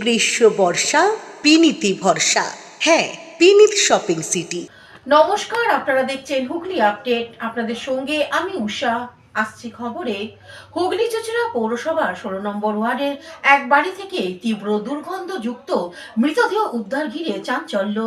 গ্রীষ্ম বর্ষা পিনিতি ভরসা। হ্যাঁ, পিনিত শপিং সিটি। নমস্কার, আপনারা দেখছেন হুগলি আপডেট। আপনাদের সঙ্গে আমি উষা। আসছি খবরে। হুগলি চুঁচুড়া পৌরসভার 16 নম্বর ওয়ার্ডের এক বাড়ি থেকে তীব্র দুর্গন্ধযুক্ত মৃতদেহ উদ্ধার ঘিরে চাঞ্চল্য।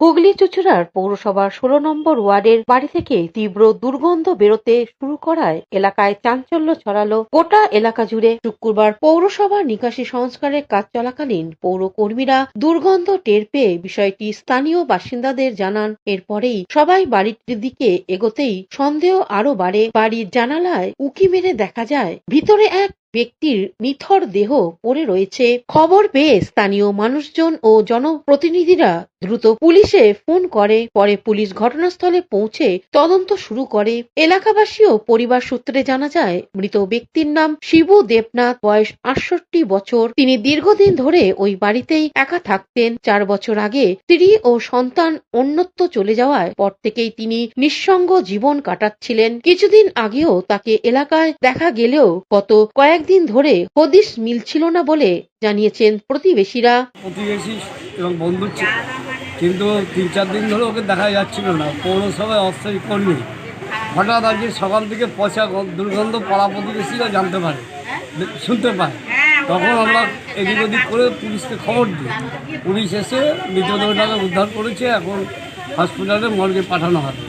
হুগলি চুঁচুড়ার পৌরসভার 16 নম্বর ওয়ার্ডের বাড়ি থেকে তীব্র দুর্গন্ধ বেরোতে শুরু করায় এলাকায় চাঞ্চল্য ছড়ালো গোটা এলাকা জুড়ে। শুক্রবার পৌরসভার নিকাশি সংস্কারের কাজ চলাকালীন পৌর কর্মীরা দুর্গন্ধ টের পেয়ে বিষয়টি স্থানীয় বাসিন্দাদের জানান। এরপরেই সবাই বাড়িটির দিকে এগোতেই সন্দেহ আরো বাড়ে। বাড়ির জানালায় উঁকি মেরে দেখা যায় ভিতরে এক ব্যক্তির নিথর দেহ পড়ে রয়েছে। খবর পেয়ে স্থানীয় মানুষজন ও জনপ্রতিনিধিরা দ্রুত পুলিশে ফোন করে। পরে পুলিশ ঘটনাস্থলে পৌঁছে তদন্ত শুরু করে। এলাকাবাসী ও পরিবার সূত্রে জানা যায়, মৃত ব্যক্তির নাম শিবু দেবনাথ, বয়স 68 বছর। তিনি দীর্ঘদিন ধরে ওই বাড়িতেই একা থাকতেন। 4 বছর আগে স্ত্রী ও সন্তান অন্যত্র চলে যাওয়ায় পর থেকেই তিনি নিঃসঙ্গ জীবন কাটাচ্ছিলেন। কিছুদিন আগেও তাকে এলাকায় দেখা গেলেও গত কয়েকদিন ধরে হদিশ মিলছিল না বলে জানিয়েছেন প্রতিবেশীরা। প্রতিবেশী এবং বন্ধু কিন্তু 3-4 দিন ধরে ওকে দেখা যাচ্ছিল না। পৌরসভায় অস্থায়ী কর্মী হঠাৎ আজকে সকাল থেকে পচা দুর্গন্ধ পাড়া প্রতিবেশীরা জানতে পারে, শুনতে পায়। তখন আমরা এদিক ওদিক করে পুলিশকে খবর দিই। পুলিশ এসে মৃতদেহটাকে উদ্ধার করেছে। এখন হসপিটালে মর্গে পাঠানো হবে।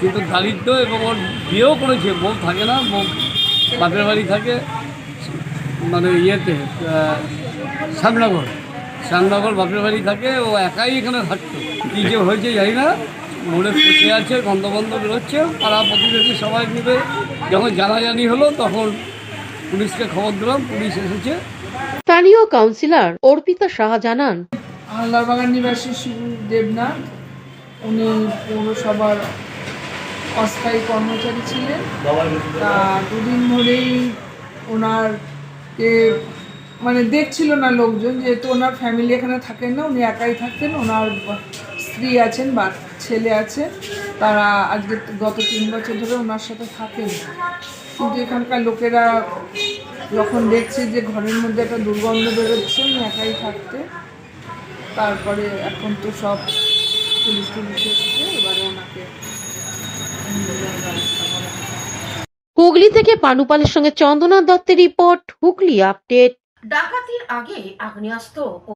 কিন্তু দারিদ্র এবং ওর বিয়েও করেছে, বউ থাকে না, বউ বাপের বাড়ি থাকে মানে ইয়েতে শ্যামনগর বাপের বাড়ি থাকে। ও একাই এখানে থাকতো। কী যে হয়েছে জানি না, মনে পচে আছে, গন্ধ বেরোচ্ছে। পাড়া প্রতিবেশী সবাই মিলে যখন জানাজানি হলো তখন পুলিশকে খবর দিলাম, পুলিশ এসেছে। স্থানীয় কাউন্সিলর অর্পিতা সাহা জানান, আল্লাহবাগান নিবাসী শিবু দেবনাথ, উনি পৌরসভার অস্থায়ী কর্মচারী ছিলেন। তা দুদিন ধরেই ওনারকে মানে দেখছিল না লোকজন, যেহেতু ওনার ফ্যামিলি এখানে থাকেন না, উনি একাই থাকতেন। ওনার স্ত্রী আছেন বা ছেলে আছে, তারা আজকে গত 3 বছর ধরে ওনার সাথে থাকেন। কিন্তু এখানকার লোকেরা যখন দেখছে যে ঘরের মধ্যে একটা দুর্গন্ধ বেরোচ্ছে, উনি একাই থাকতে, তারপরে এখন তো সব পুলিশ এসেছে, এবারে ওনাকে ব্যবস্থা করা। হুগলি থেকে পানুপালের সঙ্গে চন্দনা দত্তের রিপোর্ট, হুগলি আপডেট। ডাকাতির আগে আগ্নেয়াস্ত্র ও